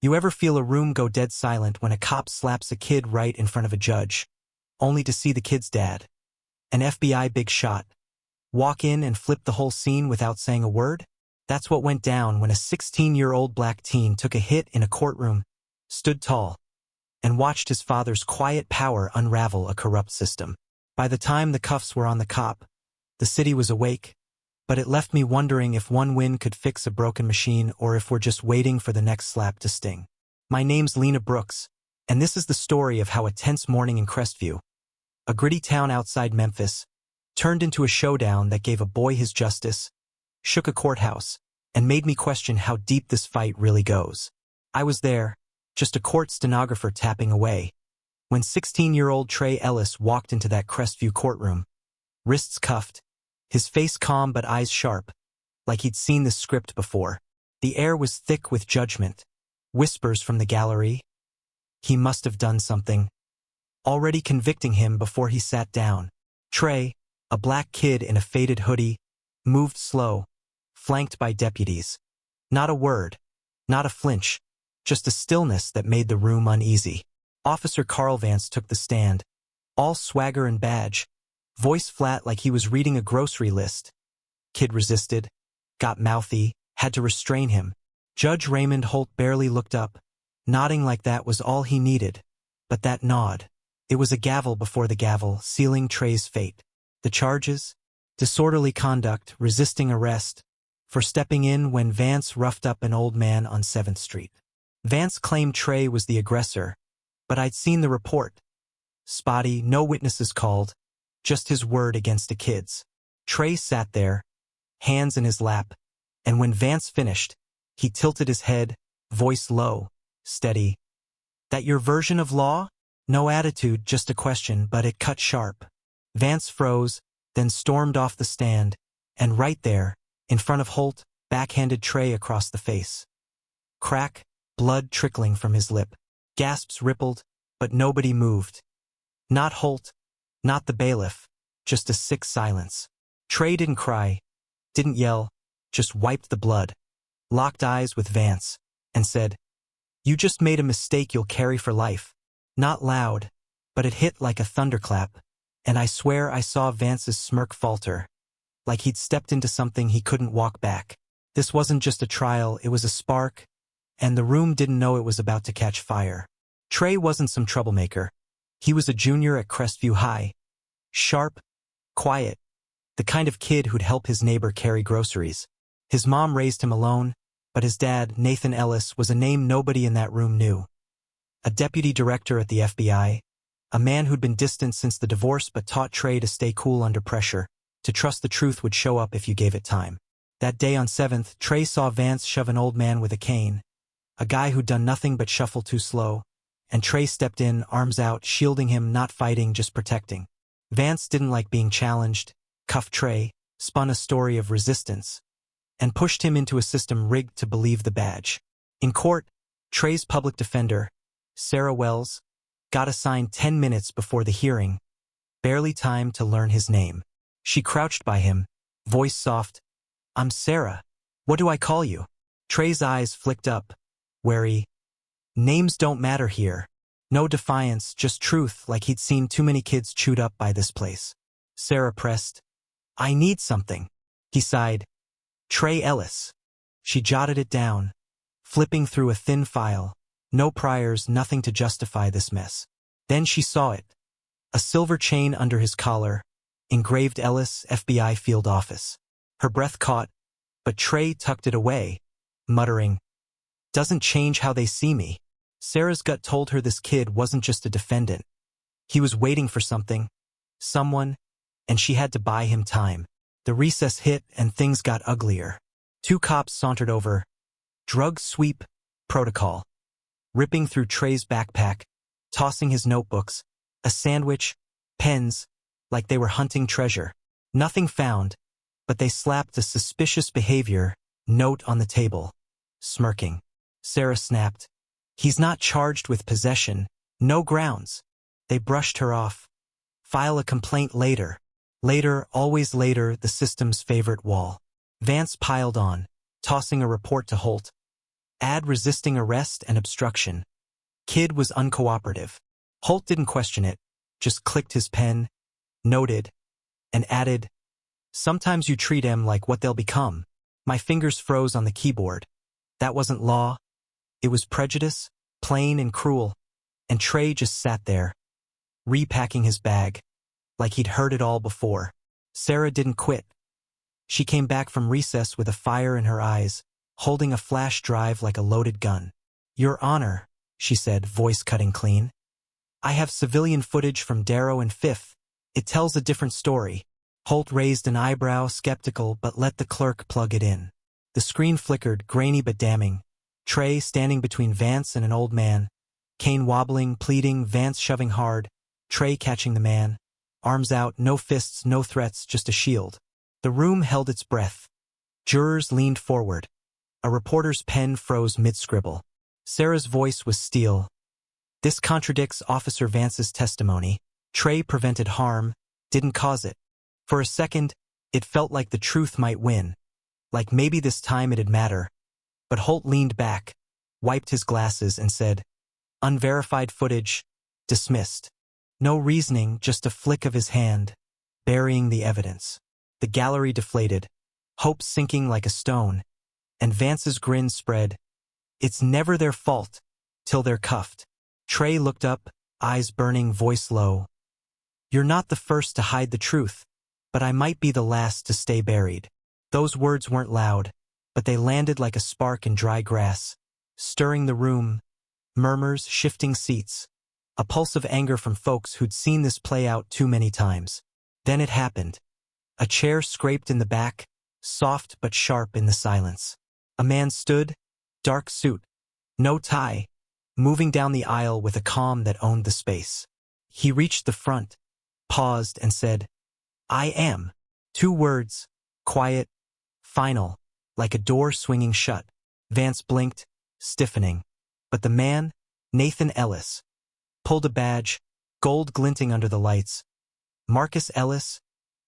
You ever feel a room go dead silent when a cop slaps a kid right in front of a judge, only to see the kid's dad, an FBI big shot, walk in and flip the whole scene without saying a word? That's what went down when a 16-year-old black teen took a hit in a courtroom, stood tall, and watched his father's quiet power unravel a corrupt system. By the time the cuffs were on the cop, the city was awake, but it left me wondering if one win could fix a broken machine or if we're just waiting for the next slap to sting. My name's Lena Brooks, and this is the story of how a tense morning in Crestview, a gritty town outside Memphis, turned into a showdown that gave a boy his justice, shook a courthouse, and made me question how deep this fight really goes. I was there, just a court stenographer tapping away, when 16-year-old Trey Ellis walked into that Crestview courtroom, wrists cuffed, his face calm but eyes sharp, like he'd seen this script before. The air was thick with judgment. Whispers from the gallery. He must have done something, already convicting him before he sat down. Trey, a black kid in a faded hoodie, moved slow, flanked by deputies. Not a word, not a flinch, just a stillness that made the room uneasy. Officer Carl Vance took the stand, all swagger and badge, voice flat like he was reading a grocery list. Kid resisted, got mouthy, had to restrain him. Judge Raymond Holt barely looked up, nodding like that was all he needed. But that nod, it was a gavel before the gavel, sealing Trey's fate. The charges? Disorderly conduct, resisting arrest, for stepping in when Vance roughed up an old man on 7th Street. Vance claimed Trey was the aggressor, but I'd seen the report. Spotty, no witnesses called, just his word against a kid's. Trey sat there, hands in his lap, and when Vance finished, he tilted his head, voice low, steady. That your version of law? No attitude, just a question, but it cut sharp. Vance froze, then stormed off the stand, and right there, in front of Holt, backhanded Trey across the face. Crack, blood trickling from his lip. Gasps rippled, but nobody moved. Not Holt, not the bailiff, just a sick silence. Trey didn't cry, didn't yell, just wiped the blood, locked eyes with Vance, and said, "You just made a mistake you'll carry for life." Not loud, but it hit like a thunderclap, and I swear I saw Vance's smirk falter, like he'd stepped into something he couldn't walk back. This wasn't just a trial, it was a spark, and the room didn't know it was about to catch fire. Trey wasn't some troublemaker. He was a junior at Crestview High. Sharp, quiet, the kind of kid who'd help his neighbor carry groceries. His mom raised him alone, but his dad, Nathan Ellis, was a name nobody in that room knew. A deputy director at the FBI, a man who'd been distant since the divorce but taught Trey to stay cool under pressure, to trust the truth would show up if you gave it time. That day on 7th, Trey saw Vance shove an old man with a cane, a guy who'd done nothing but shuffle too slow, and Trey stepped in, arms out, shielding him, not fighting, just protecting. Vance didn't like being challenged, cuffed Trey, spun a story of resistance, and pushed him into a system rigged to believe the badge. In court, Trey's public defender, Sarah Wells, got assigned 10 minutes before the hearing, barely time to learn his name. She crouched by him, voice soft, "I'm Sarah. What do I call you?" Trey's eyes flicked up, wary. Names don't matter here. No defiance, just truth, like he'd seen too many kids chewed up by this place. Sarah pressed. "I need something." He sighed. "Trey Ellis." She jotted it down, flipping through a thin file. No priors, nothing to justify this mess. Then she saw it. A silver chain under his collar, engraved Ellis, FBI field office. Her breath caught, but Trey tucked it away, muttering, "Doesn't change how they see me." Sarah's gut told her this kid wasn't just a defendant. He was waiting for something, someone, and she had to buy him time. The recess hit and things got uglier. 2 cops sauntered over. Drug sweep, protocol. Ripping through Trey's backpack, tossing his notebooks, a sandwich, pens, like they were hunting treasure. Nothing found, but they slapped a suspicious behavior note on the table. Smirking. Sarah snapped. "He's not charged with possession. No grounds." They brushed her off. "File a complaint later." Later, always later, the system's favorite wall. Vance piled on, tossing a report to Holt. Add resisting arrest and obstruction. Kid was uncooperative. Holt didn't question it, just clicked his pen, noted, and added, "Sometimes you treat 'em like what they'll become." My fingers froze on the keyboard. That wasn't law. It was prejudice, plain and cruel. And Trey just sat there, repacking his bag, like he'd heard it all before. Sarah didn't quit. She came back from recess with a fire in her eyes, holding a flash drive like a loaded gun. "Your Honor," she said, voice cutting clean. "I have civilian footage from Darrow and Fifth. It tells a different story." Holt raised an eyebrow, skeptical, but let the clerk plug it in. The screen flickered, grainy but damning. Trey standing between Vance and an old man. Kane wobbling, pleading, Vance shoving hard. Trey catching the man. Arms out, no fists, no threats, just a shield. The room held its breath. Jurors leaned forward. A reporter's pen froze mid-scribble. Sarah's voice was steel. "This contradicts Officer Vance's testimony. Trey prevented harm, didn't cause it." For a second, it felt like the truth might win. Like maybe this time it'd matter. But Holt leaned back, wiped his glasses, and said, "Unverified footage, dismissed." No reasoning, just a flick of his hand, burying the evidence. The gallery deflated, hope sinking like a stone, and Vance's grin spread. "It's never their fault, till they're cuffed." Trey looked up, eyes burning, voice low. "You're not the first to hide the truth, but I might be the last to stay buried." Those words weren't loud, but they landed like a spark in dry grass, stirring the room, murmurs, shifting seats, a pulse of anger from folks who'd seen this play out too many times. Then it happened. A chair scraped in the back, soft but sharp in the silence. A man stood, dark suit, no tie, moving down the aisle with a calm that owned the space. He reached the front, paused, and said, "I am." 2 words, quiet, final, like a door swinging shut. Vance blinked, stiffening. But the man, Nathan Ellis, pulled a badge, gold glinting under the lights. Marcus Ellis,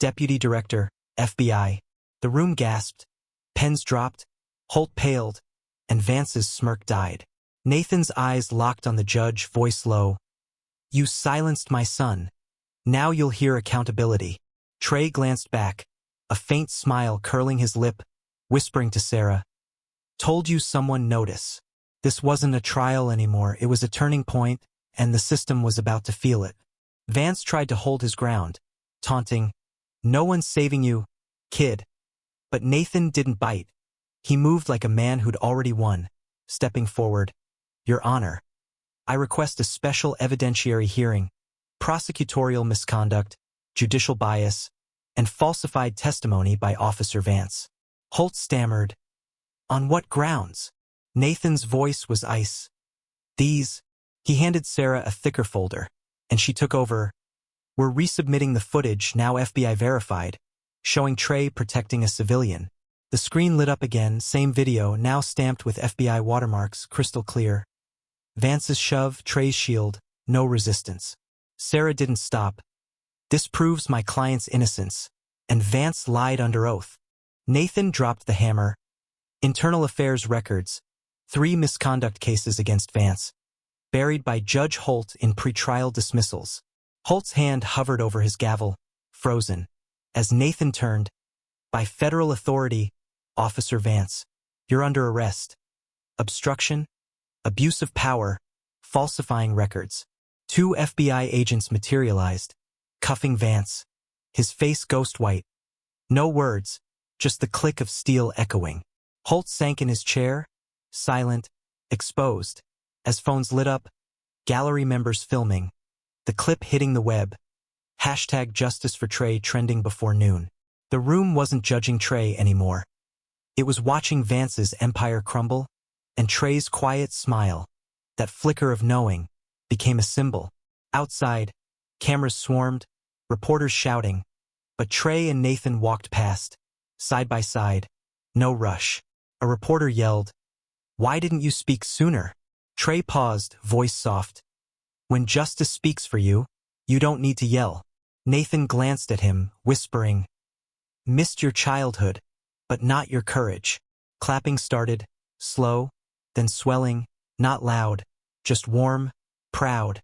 Deputy Director, FBI. The room gasped, pens dropped, Holt paled, and Vance's smirk died. Nathan's eyes locked on the judge, voice low. "You silenced my son. Now you'll hear accountability." Trey glanced back, a faint smile curling his lip, whispering to Sarah, "Told you someone notice." This wasn't a trial anymore, it was a turning point, and the system was about to feel it. Vance tried to hold his ground, taunting, "No one's saving you, kid." But Nathan didn't bite. He moved like a man who'd already won, stepping forward. "Your Honor, I request a special evidentiary hearing. Prosecutorial misconduct, judicial bias, and falsified testimony by Officer Vance." Holt stammered, "On what grounds?" Nathan's voice was ice. "These." He handed Sarah a thicker folder, and she took over. "We're resubmitting the footage, now FBI verified, showing Trey protecting a civilian." The screen lit up again, same video, now stamped with FBI watermarks, crystal clear. Vance's shove, Trey's shield, no resistance. Sarah didn't stop. "This proves my client's innocence," and Vance lied under oath. Nathan dropped the hammer. Internal affairs records, 3 misconduct cases against Vance, buried by Judge Holt in pretrial dismissals. Holt's hand hovered over his gavel, frozen, as Nathan turned. "By federal authority, Officer Vance, you're under arrest. Obstruction, abuse of power, falsifying records." 2 FBI agents materialized, cuffing Vance, his face ghost white. No words, just the click of steel echoing. Holt sank in his chair, silent, exposed. As phones lit up, gallery members filming, the clip hitting the web. Hashtag Justice for Trey trending before noon. The room wasn't judging Trey anymore. It was watching Vance's empire crumble, and Trey's quiet smile, that flicker of knowing, became a symbol. Outside, cameras swarmed, reporters shouting, but Trey and Nathan walked past, side by side, no rush. A reporter yelled, "Why didn't you speak sooner?" Trey paused, voice soft. "When justice speaks for you, you don't need to yell." Nathan glanced at him, whispering, "Missed your childhood, but not your courage." Clapping started, slow, then swelling, not loud, just warm, proud,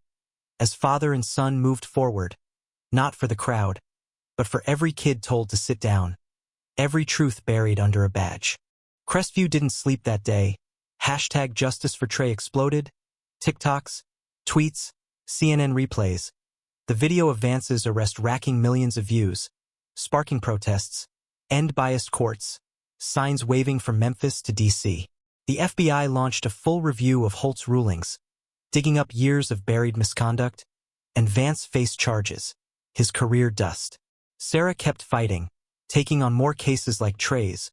as father and son moved forward, not for the crowd, but for every kid told to sit down, every truth buried under a badge. Crestview didn't sleep that day. Hashtag Justice for Trey exploded. TikToks, tweets, CNN replays. The video of Vance's arrest racking millions of views, sparking protests, end biased courts, signs waving from Memphis to D.C. The FBI launched a full review of Holt's rulings, digging up years of buried misconduct, and Vance faced charges, his career dust. Sarah kept fighting, taking on more cases like Trey's,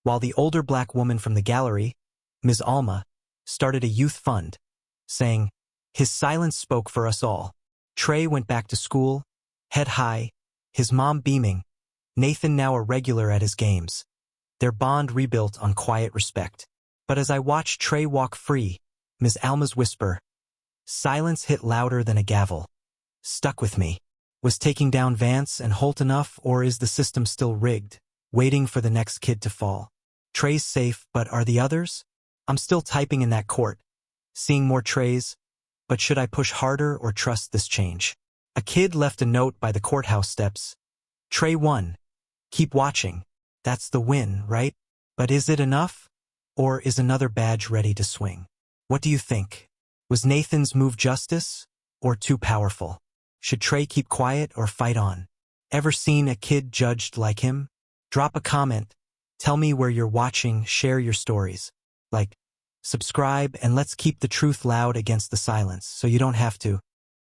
while the older black woman from the gallery, Ms. Alma, started a youth fund, saying, "His silence spoke for us all." Trey went back to school, head high, his mom beaming, Nathan now a regular at his games. Their bond rebuilt on quiet respect. But as I watched Trey walk free, Ms. Alma's whisper, silence hit louder than a gavel, stuck with me. Was taking down Vance and Holt enough, or is the system still rigged, waiting for the next kid to fall? Trey's safe, but are the others? I'm still typing in that court, seeing more Treys, but should I push harder or trust this change? A kid left a note by the courthouse steps. Trey won. Keep watching. That's the win, right? But is it enough? Or is another badge ready to swing? What do you think? Was Nathan's move justice, or too powerful? Should Trey keep quiet or fight on? Ever seen a kid judged like him? Drop a comment. Tell me where you're watching, share your stories. Like, subscribe, and let's keep the truth loud against the silence so you don't have to.